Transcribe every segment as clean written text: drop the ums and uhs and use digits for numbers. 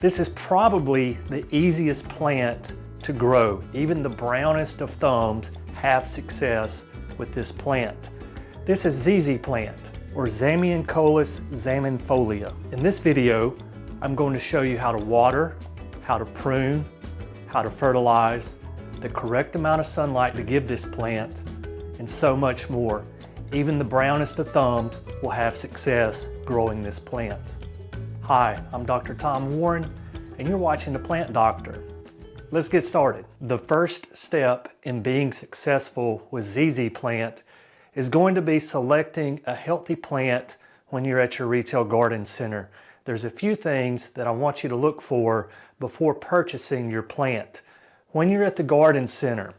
This is probably the easiest plant to grow. Even the brownest of thumbs have success with this plant. This is ZZ plant, or Zamioculcas zamiifolia. In this video, I'm going to show you how to water, how to prune, how to fertilize, the correct amount of sunlight to give this plant, and so much more. Even the brownest of thumbs will have success growing this plant. Hi, I'm Dr. Tom Warren, and you're watching The Plant Doctor. Let's get started. The first step in being successful with ZZ plant is going to be selecting a healthy plant when you're at your retail garden center. There's a few things that I want you to look for before purchasing your plant. When you're at the garden center,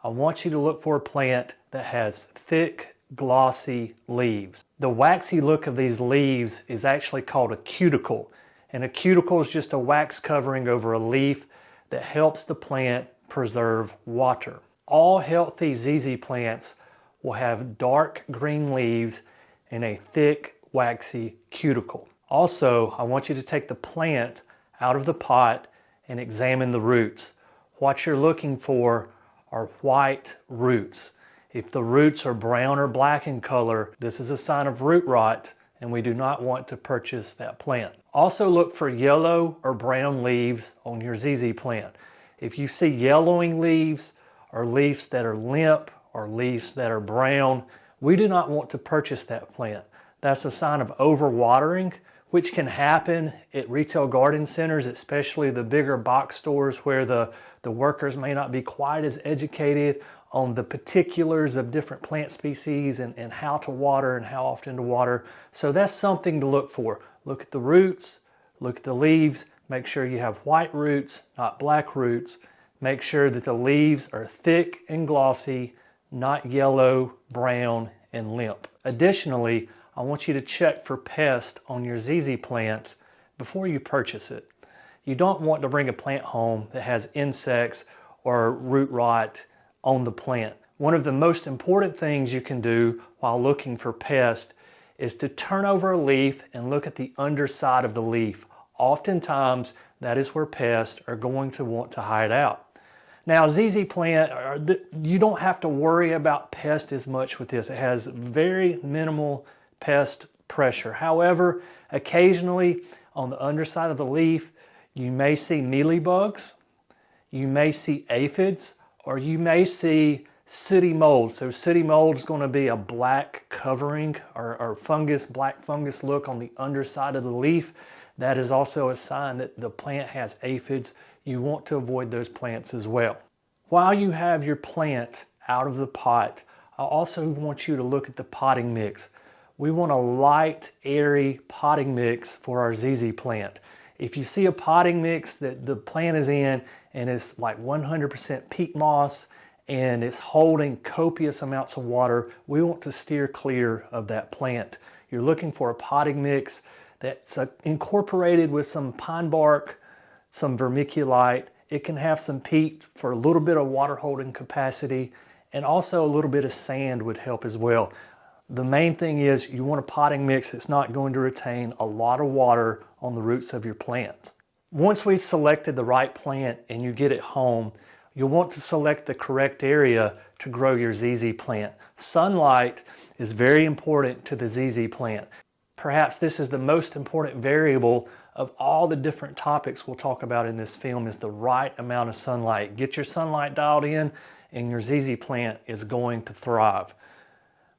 I want you to look for a plant that has thick, glossy leaves. The waxy look of these leaves is actually called a cuticle, and a cuticle is just a wax covering over a leaf that helps the plant preserve water. All healthy ZZ plants will have dark green leaves and a thick, waxy cuticle. Also, I want you to take the plant out of the pot and examine the roots. What you're looking for are white roots. If the roots are brown or black in color, this is a sign of root rot, and we do not want to purchase that plant. Also look for yellow or brown leaves on your ZZ plant. If you see yellowing leaves or leaves that are limp or leaves that are brown, we do not want to purchase that plant. That's a sign of overwatering, which can happen at retail garden centers, especially the bigger box stores where the workers may not be quite as educated on the particulars of different plant species and how to water and how often to water. So that's something to look for. Look at the roots, look at the leaves, make sure you have white roots, not black roots. Make sure that the leaves are thick and glossy, not yellow, brown, and limp. Additionally, I want you to check for pests on your ZZ plants before you purchase it. You don't want to bring a plant home that has insects or root rot on the plant. One of the most important things you can do while looking for pests is to turn over a leaf and look at the underside of the leaf. Oftentimes, that is where pests are going to want to hide out. Now, ZZ plant, you don't have to worry about pests as much with this. It has very minimal pest pressure. However, occasionally on the underside of the leaf, you may see mealybugs, you may see aphids, or you may see sooty mold. So sooty mold is going to be a black covering or fungus, black fungus look on the underside of the leaf. That is also a sign that the plant has aphids. You want to avoid those plants as well. While you have your plant out of the pot, I also want you to look at the potting mix. We want a light, airy potting mix for our ZZ plant. If you see a potting mix that the plant is in and it's like 100% peat moss and it's holding copious amounts of water, we want to steer clear of that plant. You're looking for a potting mix that's incorporated with some pine bark, some vermiculite. It can have some peat for a little bit of water holding capacity, and also a little bit of sand would help as well. The main thing is you want a potting mix that's not going to retain a lot of water on the roots of your plant. Once we've selected the right plant and you get it home, you'll want to select the correct area to grow your ZZ plant. Sunlight is very important to the ZZ plant. Perhaps this is the most important variable of all the different topics we'll talk about in this film, is the right amount of sunlight. Get your sunlight dialed in and your ZZ plant is going to thrive.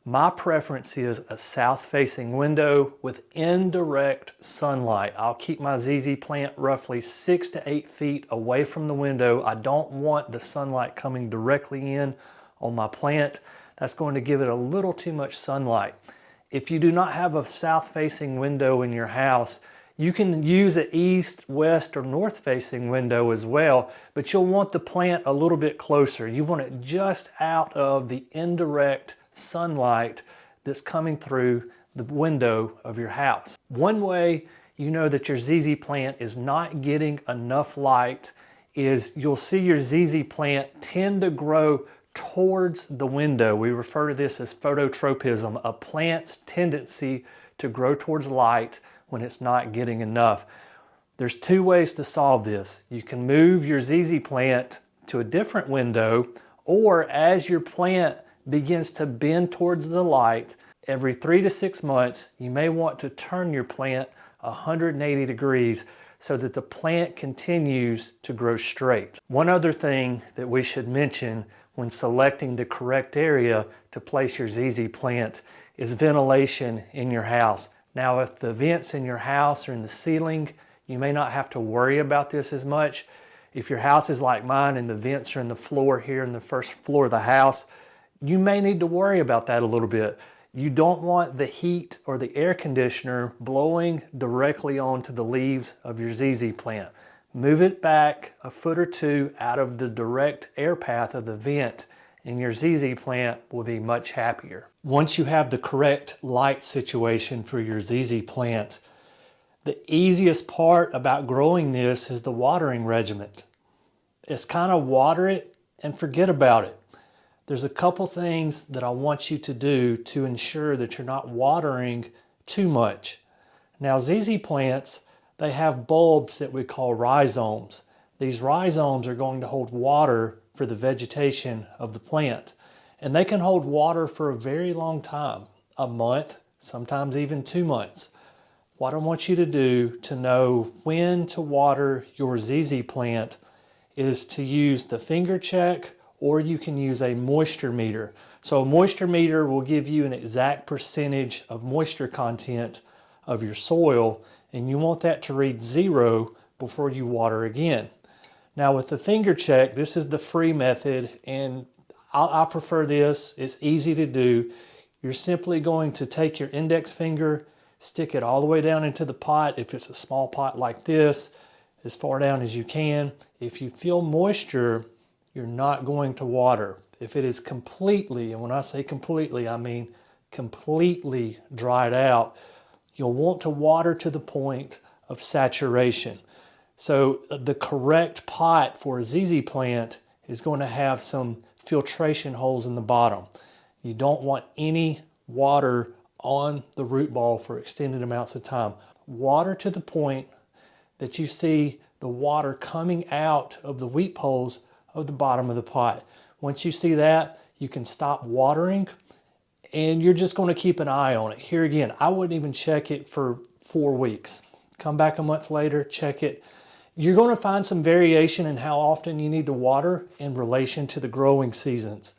My preference is a south-facing window with indirect sunlight. I'll keep my ZZ plant roughly 6 to 8 feet away from the window. I don't want the sunlight coming directly in on my plant. That's going to give it a little too much sunlight. If you do not have a south-facing window in your house, you can use an east, west, or north-facing window as well, but you'll want the plant a little bit closer. You want it just out of the indirect sunlight that's coming through the window of your house. One way you know that your ZZ plant is not getting enough light is you'll see your ZZ plant tend to grow towards the window. We refer to this as phototropism, a plant's tendency to grow towards light when it's not getting enough. There's two ways to solve this. You can move your ZZ plant to a different window, or as your plant begins to bend towards the light, every 3 to 6 months, you may want to turn your plant 180 degrees so that the plant continues to grow straight. One other thing that we should mention when selecting the correct area to place your ZZ plant is ventilation in your house. Now, if the vents in your house are in the ceiling, you may not have to worry about this as much. If your house is like mine and the vents are in the floor here in the first floor of the house, you may need to worry about that a little bit. You don't want the heat or the air conditioner blowing directly onto the leaves of your ZZ plant. Move it back a foot or two out of the direct air path of the vent, and your ZZ plant will be much happier. Once you have the correct light situation for your ZZ plant, the easiest part about growing this is the watering regimen. It's kind of water it and forget about it. There's a couple things that I want you to do to ensure that you're not watering too much. Now, ZZ plants, they have bulbs that we call rhizomes. These rhizomes are going to hold water for the vegetation of the plant. And they can hold water for a very long time, a month, sometimes even 2 months. What I want you to do to know when to water your ZZ plant is to use the finger check, or you can use a moisture meter. So a moisture meter will give you an exact percentage of moisture content of your soil, and you want that to read 0 before you water again. Now with the finger check, this is the free method, and I prefer this. It's easy to do. You're simply going to take your index finger, stick it all the way down into the pot. If it's a small pot like this, as far down as you can. If you feel moisture, you're not going to water. If it is completely, and when I say completely, I mean completely dried out, you'll want to water to the point of saturation. So the correct pot for a ZZ plant is going to have some filtration holes in the bottom. You don't want any water on the root ball for extended amounts of time. Water to the point that you see the water coming out of the wheat poles of the bottom of the pot. Once you see that, you can stop watering, and you're just going to keep an eye on it. Here again, I wouldn't even check it for 4 weeks. Come back a month later, check it. You're going to find some variation in how often you need to water in relation to the growing seasons.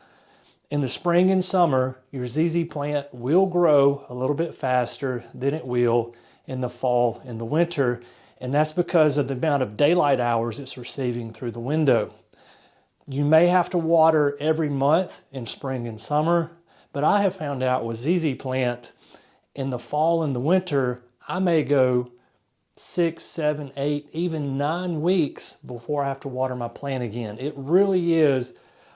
In the spring and summer, your ZZ plant will grow a little bit faster than it will in the fall and the winter, and that's because of the amount of daylight hours it's receiving through the window. You may have to water every month in spring and summer, but I have found out with ZZ plant, in the fall and the winter, I may go 6, 7, 8, even 9 weeks before I have to water my plant again. It really is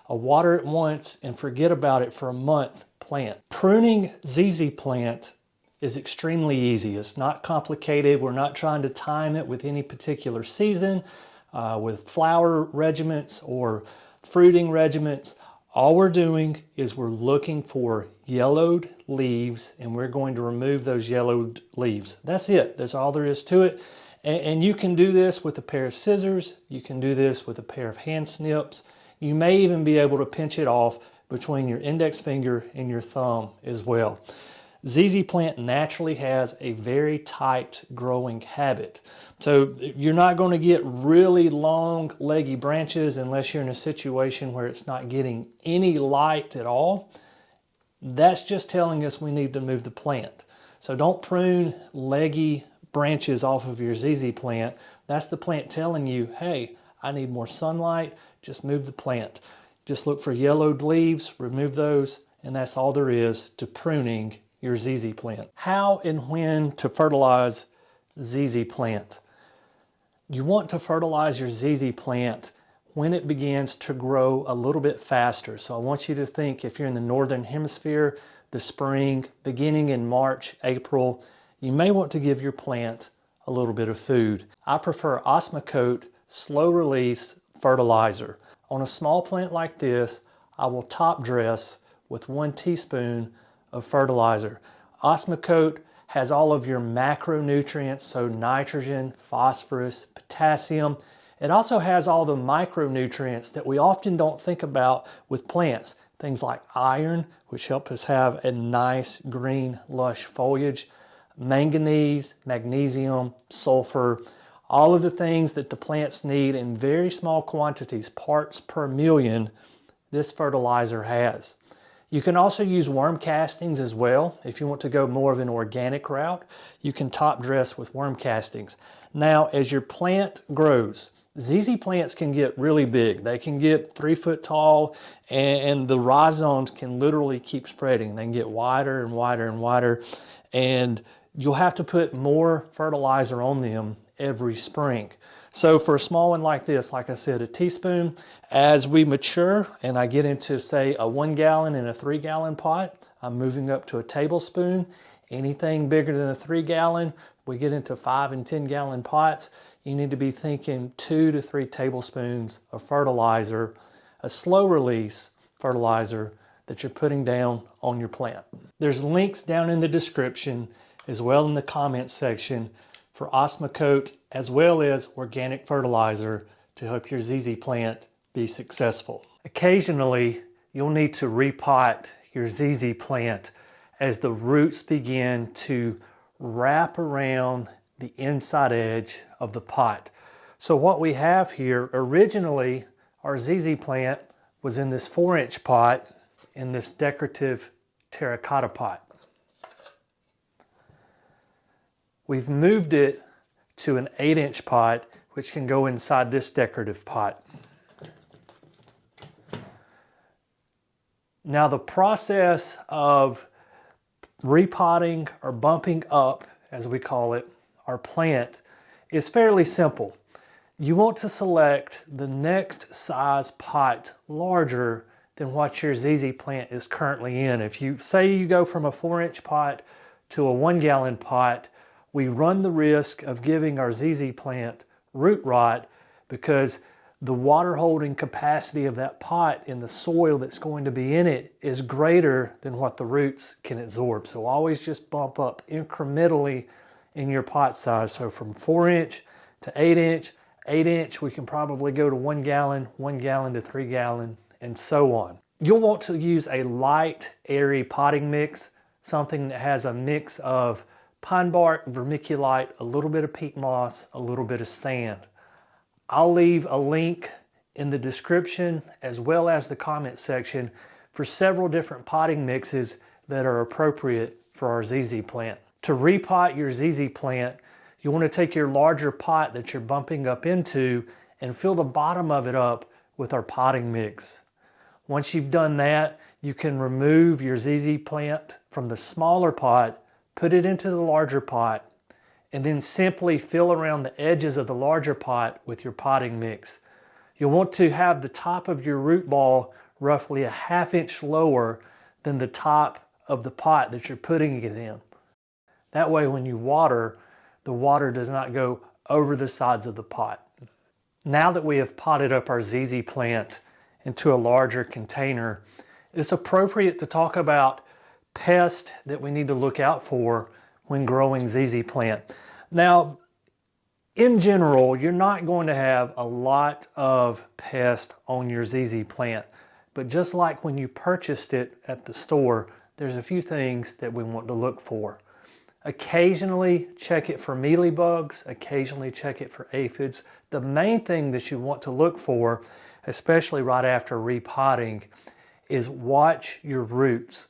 a water it once and forget about it for a month plant. Pruning ZZ plant is extremely easy. It's not complicated. We're not trying to time it with any particular season, with flower regiments or fruiting regiments. All we're doing is we're looking for yellowed leaves, and we're going to remove those yellowed leaves. That's it. That's all there is to it. And you can do this with a pair of scissors. You can do this with a pair of hand snips. You may even be able to pinch it off between your index finger and your thumb as well. ZZ plant naturally has a very tight growing habit. So you're not going to get really long leggy branches unless you're in a situation where it's not getting any light at all. That's just telling us we need to move the plant. So don't prune leggy branches off of your ZZ plant. That's the plant telling you, hey, I need more sunlight, just move the plant. Just look for yellowed leaves, remove those, and that's all there is to pruning your ZZ plant. How and when to fertilize ZZ plant? You want to fertilize your ZZ plant when it begins to grow a little bit faster. So I want you to think, if you're in the northern hemisphere, the spring, beginning in March, April, you may want to give your plant a little bit of food. I prefer Osmocote slow release fertilizer. On a small plant like this, I will top dress with 1 teaspoon of fertilizer. Osmocote has all of your macronutrients, so nitrogen, phosphorus, potassium. It also has all the micronutrients that we often don't think about with plants. Things like iron, which help us have a nice green, lush foliage, manganese, magnesium, sulfur, all of the things that the plants need in very small quantities, parts per million, this fertilizer has. You can also use worm castings as well. If you want to go more of an organic route, you can top dress with worm castings. Now, as your plant grows, ZZ plants can get really big. They can get 3 foot tall, and the rhizomes can literally keep spreading. They can get wider and wider and wider, and you'll have to put more fertilizer on them every spring. So for a small one like this, like I said, a teaspoon. As we mature and I get into, say, a 1 gallon and a 3 gallon pot, I'm moving up to a tablespoon. Anything bigger than a 3 gallon, we get into 5 and 10 gallon pots. You need to be thinking 2 to 3 tablespoons of fertilizer, a slow release fertilizer that you're putting down on your plant. There's links down in the description as well in the comments section for Osmocote as well as organic fertilizer to help your ZZ plant be successful. Occasionally, you'll need to repot your ZZ plant as the roots begin to wrap around the inside edge of the pot. So what we have here, originally our ZZ plant was in this 4-inch pot in this decorative terracotta pot. We've moved it to an 8-inch pot, which can go inside this decorative pot. Now the process of repotting or bumping up, as we call it, our plant is fairly simple. You want to select the next size pot larger than what your ZZ plant is currently in. If you say you go from a 4-inch pot to a 1 gallon pot, we run the risk of giving our ZZ plant root rot because the water holding capacity of that pot in the soil that's going to be in it is greater than what the roots can absorb. So always just bump up incrementally in your pot size. So from 4-inch to 8-inch, 8-inch we can probably go to 1 gallon, 1 gallon to 3 gallon, and so on. You'll want to use a light, airy potting mix, something that has a mix of pine bark, vermiculite, a little bit of peat moss, a little bit of sand. I'll leave a link in the description as well as the comment section for several different potting mixes that are appropriate for our ZZ plant. To repot your ZZ plant, you want to take your larger pot that you're bumping up into and fill the bottom of it up with our potting mix. Once you've done that, you can remove your ZZ plant from the smaller pot, put it into the larger pot, and then simply fill around the edges of the larger pot with your potting mix. You'll want to have the top of your root ball roughly a 1/2 inch lower than the top of the pot that you're putting it in. That way when you water, the water does not go over the sides of the pot. Now that we have potted up our ZZ plant into a larger container, it's appropriate to talk about pests that we need to look out for when growing ZZ plant. Now, in general, you're not going to have a lot of pests on your ZZ plant, but just like when you purchased it at the store, there's a few things that we want to look for. Occasionally check it for mealybugs, occasionally check it for aphids. The main thing that you want to look for, especially right after repotting, is watch your roots.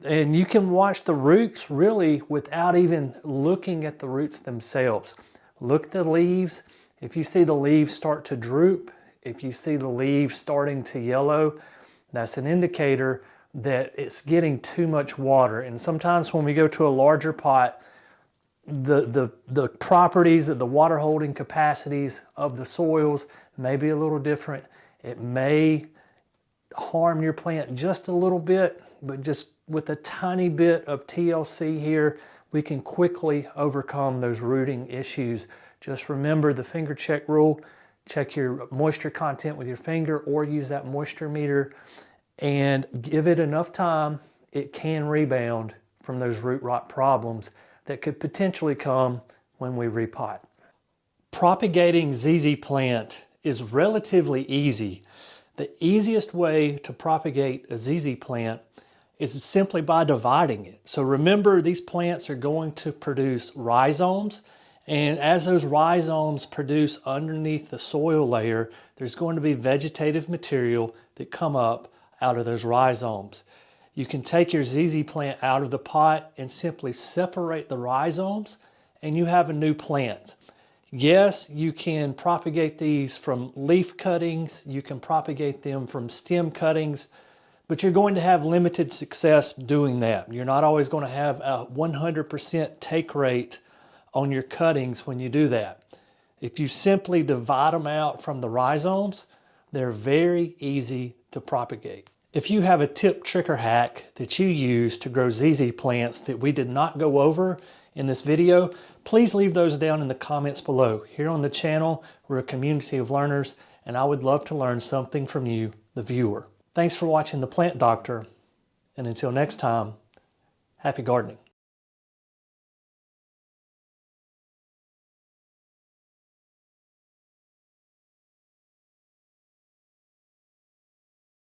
And you can watch the roots really without even looking at the roots themselves. Look at the leaves. If you see the leaves start to droop, if you see the leaves starting to yellow, that's an indicator that it's getting too much water. And sometimes when we go to a larger pot, the properties of the water holding capacities of the soils may be a little different. It may harm your plant just a little bit, but just with a tiny bit of TLC here, we can quickly overcome those rooting issues. Just remember the finger check rule. Check your moisture content with your finger or use that moisture meter and give it enough time. It can rebound from those root rot problems, that could potentially come when we repot. Propagating ZZ plant is relatively easy. The easiest way to propagate a ZZ plant is simply by dividing it. So remember, these plants are going to produce rhizomes, and as those rhizomes produce underneath the soil layer, there's going to be vegetative material that come up out of those rhizomes. You can take your ZZ plant out of the pot and simply separate the rhizomes, and you have a new plant. Yes, you can propagate these from leaf cuttings, you can propagate them from stem cuttings, but you're going to have limited success doing that. You're not always going to have a 100% take rate on your cuttings when you do that. If you simply divide them out from the rhizomes, they're very easy to propagate. If you have a tip, trick, or hack that you use to grow ZZ plants that we did not go over in this video, please leave those down in the comments below. Here on the channel, we're a community of learners, and I would love to learn something from you, the viewer. Thanks for watching The Plant Doctor, and until next time, happy gardening.